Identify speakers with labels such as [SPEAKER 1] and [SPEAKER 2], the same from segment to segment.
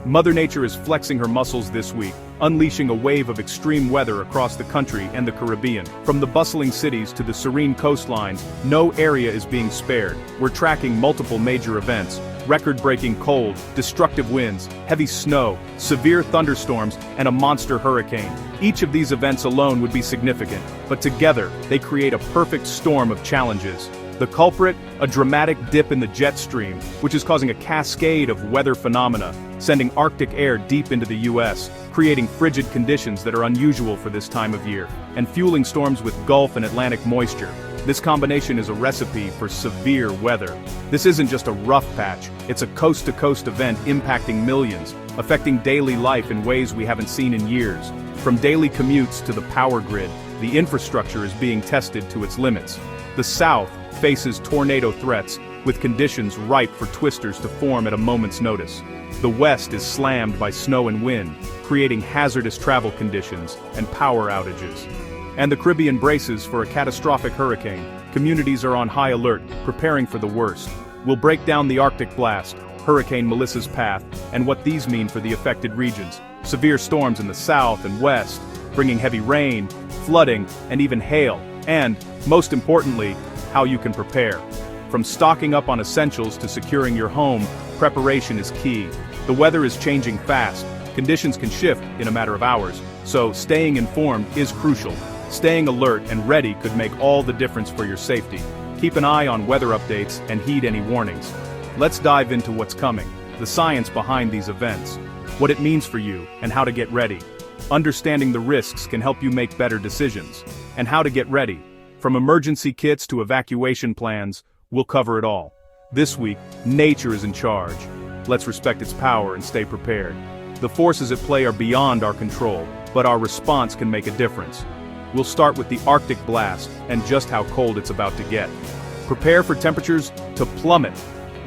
[SPEAKER 1] Mother Nature is flexing her muscles this week, unleashing a wave of extreme weather across the country and the Caribbean. From the bustling cities to the serene coastlines, no area is being spared. We're tracking multiple major events: record-breaking cold, destructive winds, heavy snow, severe thunderstorms, and a monster hurricane. Each of these events alone would be significant, but together, they create a perfect storm of challenges. The culprit? A dramatic dip in the jet stream, which is causing a cascade of weather phenomena, sending Arctic air deep into the US, creating frigid conditions that are unusual for this time of year, and fueling storms with Gulf and Atlantic moisture. This combination is a recipe for severe weather. This isn't just a rough patch, it's a coast-to-coast event impacting millions, affecting daily life in ways we haven't seen in years. From daily commutes to the power grid, the infrastructure is being tested to its limits. The South faces tornado threats, with conditions ripe for twisters to form at a moment's notice. The West is slammed by snow and wind, creating hazardous travel conditions and power outages. And the Caribbean braces for a catastrophic hurricane. Communities are on high alert, preparing for the worst. We'll break down the Arctic blast, Hurricane Melissa's path, and what these mean for the affected regions. Severe storms in the South and West, bringing heavy rain, flooding, and even hail. And, most importantly, how you can prepare. From stocking up on essentials to securing your home, preparation is key. The weather is changing fast. Conditions can shift in a matter of hours, so staying informed is crucial. Staying alert and ready could make all the difference for your safety. Keep an eye on weather updates and heed any warnings. Let's dive into what's coming, the science behind these events, what it means for you, and how to get ready. Understanding the risks can help you make better decisions. And how to get ready. From emergency kits to evacuation plans, we'll cover it all. This week, nature is in charge. Let's respect its power and stay prepared. The forces at play are beyond our control, but our response can make a difference. We'll start with the Arctic blast and just how cold it's about to get. Prepare for temperatures to plummet.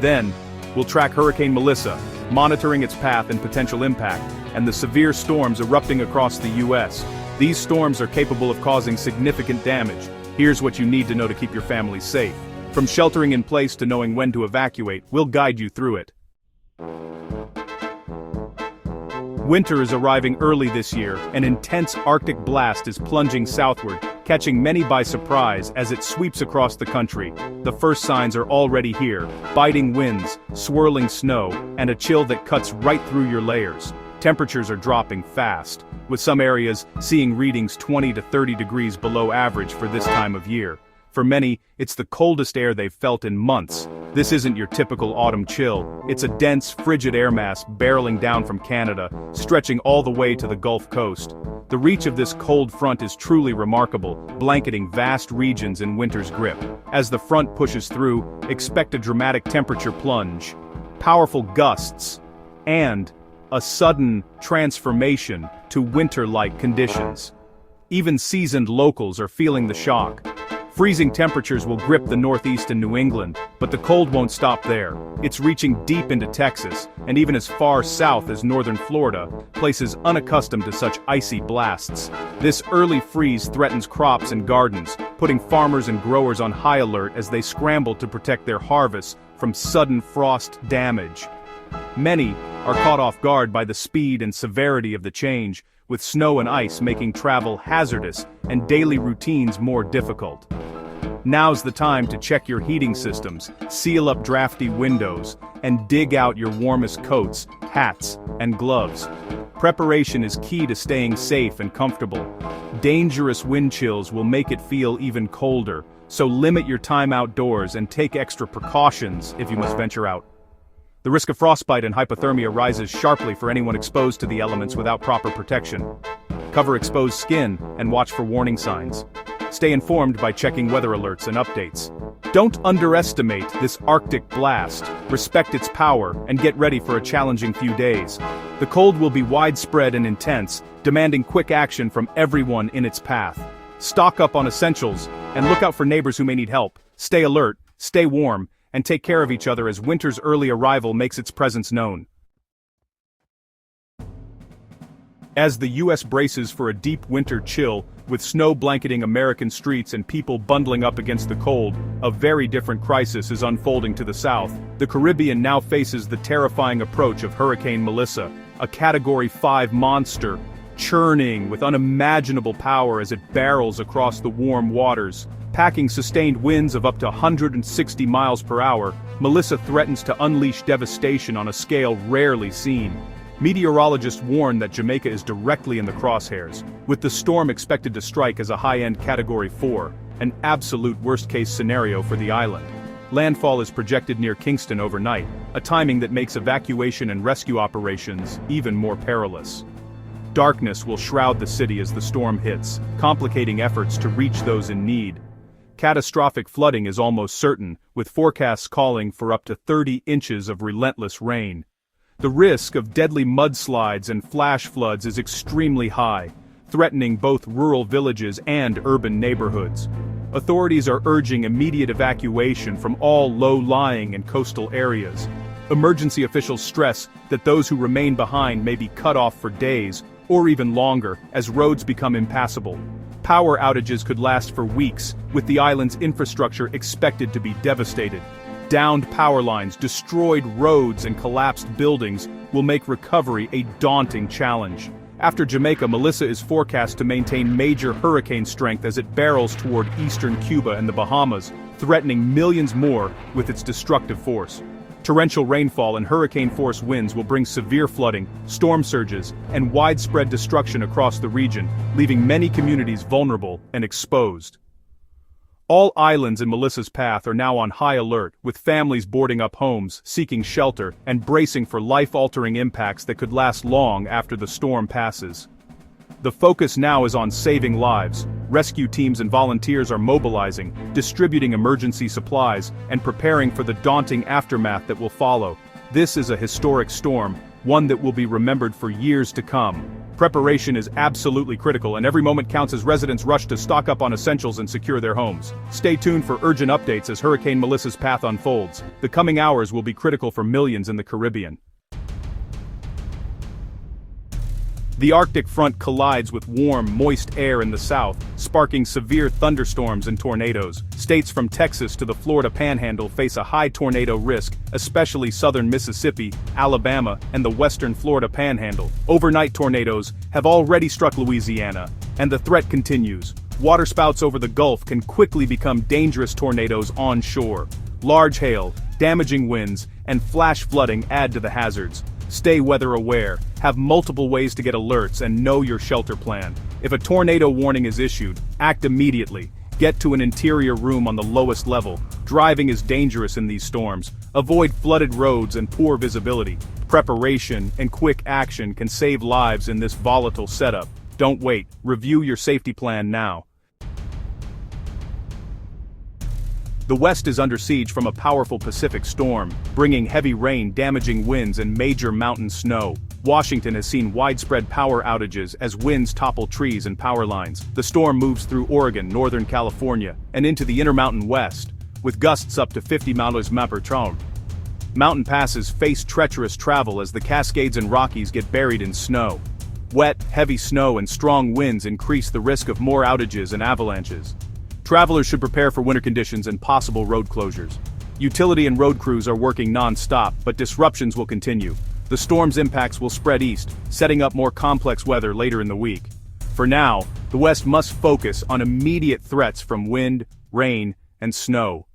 [SPEAKER 1] Then, we'll track Hurricane Melissa, monitoring its path and potential impact, and the severe storms erupting across the US. These storms are capable of causing significant damage. Here's what you need to know to keep your family safe. From sheltering in place to knowing when to evacuate, we'll guide you through it. Winter is arriving early this year. An intense Arctic blast is plunging southward, catching many by surprise as it sweeps across the country. The first signs are already here: biting winds, swirling snow, and a chill that cuts right through your layers. Temperatures are dropping fast, with some areas seeing readings 20 to 30 degrees below average for this time of year. For many, it's the coldest air they've felt in months. This isn't your typical autumn chill, it's a dense, frigid air mass barreling down from Canada, stretching all the way to the Gulf Coast. The reach of this cold front is truly remarkable, blanketing vast regions in winter's grip. As the front pushes through, expect a dramatic temperature plunge, powerful gusts, and a sudden transformation to winter-like conditions. Even seasoned locals are feeling the shock. Freezing temperatures will grip the Northeast and New England, but the cold won't stop there. It's reaching deep into Texas, and even as far south as northern Florida, places unaccustomed to such icy blasts. This early freeze threatens crops and gardens, putting farmers and growers on high alert as they scramble to protect their harvests from sudden frost damage. Many are caught off guard by the speed and severity of the change, with snow and ice making travel hazardous and daily routines more difficult. Now's the time to check your heating systems, seal up drafty windows, and dig out your warmest coats, hats, and gloves. Preparation is key to staying safe and comfortable. Dangerous wind chills will make it feel even colder, so limit your time outdoors and take extra precautions if you must venture out. The risk of frostbite and hypothermia rises sharply for anyone exposed to the elements without proper protection. Cover exposed skin and watch for warning signs. Stay informed by checking weather alerts and updates. Don't underestimate this Arctic blast. Respect its power and get ready for a challenging few days. The cold will be widespread and intense, demanding quick action from everyone in its path. Stock up on essentials and look out for neighbors who may need help. Stay alert, stay warm, and take care of each other as winter's early arrival makes its presence known. As the U.S. braces for a deep winter chill, with snow blanketing American streets and people bundling up against the cold, a very different crisis is unfolding to the south. The Caribbean now faces the terrifying approach of Hurricane Melissa, a Category 5 monster, churning with unimaginable power as it barrels across the warm waters. Packing sustained winds of up to 160 miles per hour, Melissa threatens to unleash devastation on a scale rarely seen. Meteorologists warn that Jamaica is directly in the crosshairs, with the storm expected to strike as a high-end Category 4, an absolute worst-case scenario for the island. Landfall is projected near Kingston overnight, a timing that makes evacuation and rescue operations even more perilous. Darkness will shroud the city as the storm hits, complicating efforts to reach those in need. Catastrophic flooding is almost certain, with forecasts calling for up to 30 inches of relentless rain. The risk of deadly mudslides and flash floods is extremely high, threatening both rural villages and urban neighborhoods. Authorities are urging immediate evacuation from all low-lying and coastal areas. Emergency officials stress that those who remain behind may be cut off for days, or even longer, as roads become impassable. Power outages could last for weeks, with the island's infrastructure expected to be devastated. Downed power lines, destroyed roads, and collapsed buildings will make recovery a daunting challenge. After Jamaica, Melissa is forecast to maintain major hurricane strength as it barrels toward eastern Cuba and the Bahamas, threatening millions more with its destructive force. Torrential rainfall and hurricane-force winds will bring severe flooding, storm surges, and widespread destruction across the region, leaving many communities vulnerable and exposed. All islands in Melissa's path are now on high alert, with families boarding up homes, seeking shelter, and bracing for life-altering impacts that could last long after the storm passes. The focus now is on saving lives. Rescue teams and volunteers are mobilizing, distributing emergency supplies, and preparing for the daunting aftermath that will follow. This is a historic storm, one that will be remembered for years to come. Preparation is absolutely critical, and every moment counts as residents rush to stock up on essentials and secure their homes. Stay tuned for urgent updates as Hurricane Melissa's path unfolds. The coming hours will be critical for millions in the Caribbean. The Arctic front collides with warm, moist air in the south, sparking severe thunderstorms and tornadoes. States from Texas to the Florida Panhandle face a high tornado risk, especially southern Mississippi, Alabama, and the western Florida Panhandle. Overnight tornadoes have already struck Louisiana, and the threat continues. Waterspouts over the Gulf can quickly become dangerous tornadoes onshore. Large hail, damaging winds, and flash flooding add to the hazards. Stay weather aware, have multiple ways to get alerts, and know your shelter plan. If a tornado warning is issued, act immediately. Get to an interior room on the lowest level. Driving is dangerous in these storms. Avoid flooded roads and poor visibility. Preparation and quick action can save lives in this volatile setup. Don't wait. Review your safety plan now. The West is under siege from a powerful Pacific storm, bringing heavy rain, damaging winds, and major mountain snow. Washington has seen widespread power outages as winds topple trees and power lines. The storm moves through Oregon, Northern California, and into the Intermountain West, with gusts up to 50 miles per hour. Mountain passes face treacherous travel as the Cascades and Rockies get buried in snow. Wet, heavy snow and strong winds increase the risk of more outages and avalanches. Travelers should prepare for winter conditions and possible road closures. Utility and road crews are working non-stop, but disruptions will continue. The storm's impacts will spread east, setting up more complex weather later in the week. For now, the West must focus on immediate threats from wind, rain, and snow.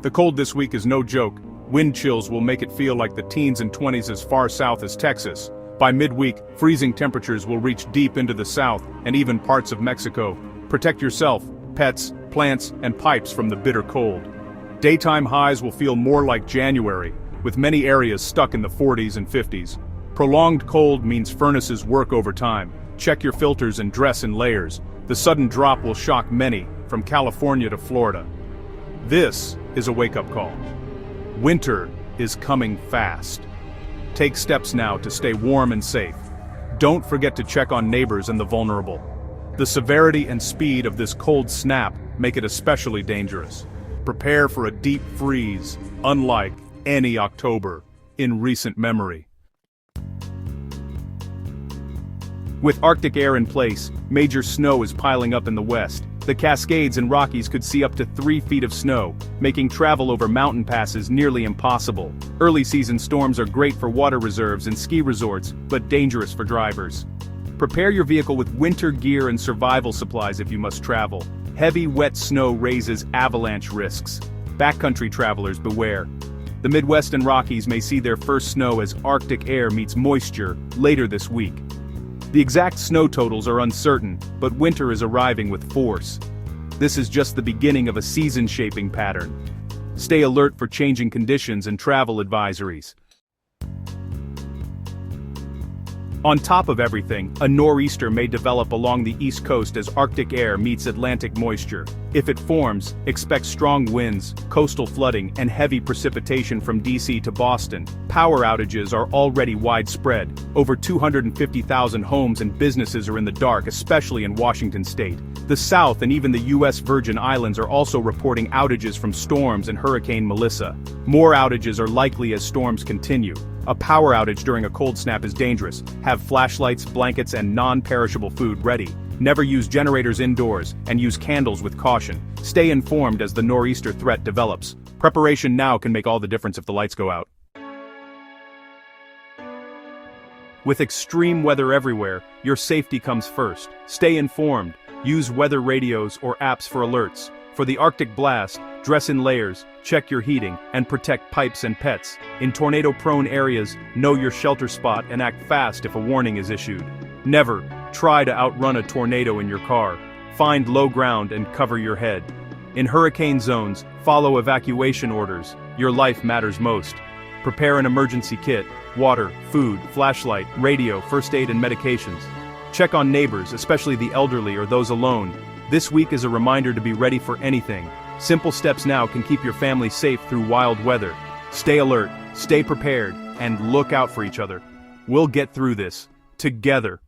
[SPEAKER 1] The cold this week is no joke. Wind chills will make it feel like the teens and 20s as far south as Texas. By midweek, freezing temperatures will reach deep into the south and even parts of Mexico. Protect yourself, pets, plants, and pipes from the bitter cold. Daytime highs will feel more like January, with many areas stuck in the 40s and 50s. Prolonged cold means furnaces work overtime. Check your filters and dress in layers. The sudden drop will shock many, from California to Florida. This is a wake-up call. Winter is coming fast. Take steps now to stay warm and safe. Don't forget to check on neighbors and the vulnerable. The severity and speed of this cold snap make it especially dangerous. Prepare for a deep freeze, unlike any October in recent memory. With Arctic air in place, major snow is piling up in the west. The Cascades and Rockies could see up to 3 feet of snow, making travel over mountain passes nearly impossible. Early season storms are great for water reserves and ski resorts, but dangerous for drivers. Prepare your vehicle with winter gear and survival supplies if you must travel. Heavy, wet snow raises avalanche risks. Backcountry travelers beware. The Midwest and Rockies may see their first snow as Arctic air meets moisture later this week. The exact snow totals are uncertain, but winter is arriving with force. This is just the beginning of a season-shaping pattern. Stay alert for changing conditions and travel advisories. On top of everything, a nor'easter may develop along the east coast as Arctic air meets Atlantic moisture. If it forms, expect strong winds, coastal flooding, and heavy precipitation from DC to Boston. Power outages are already widespread. Over 250,000 homes and businesses are in the dark, especially in Washington state. The South and even the U.S. Virgin Islands are also reporting outages from storms and Hurricane Melissa. More outages are likely as storms continue. A power outage during a cold snap is dangerous. Have flashlights, blankets, and non-perishable food ready. Never use generators indoors, and use candles with caution. Stay informed as the nor'easter threat develops. Preparation now can make all the difference if the lights go out. With extreme weather everywhere, your safety comes first. Stay informed. Use weather radios or apps for alerts. For the Arctic blast, dress in layers, check your heating, and protect pipes and pets. In tornado-prone areas, know your shelter spot and act fast if a warning is issued. Never try to outrun a tornado in your car. Find low ground and cover your head. In hurricane zones, follow evacuation orders. Your life matters most. Prepare an emergency kit, water, food, flashlight, radio, first aid, and medications. Check on neighbors, especially the elderly or those alone. This week is a reminder to be ready for anything. Simple steps now can keep your family safe through wild weather. Stay alert, stay prepared, and look out for each other. We'll get through this together.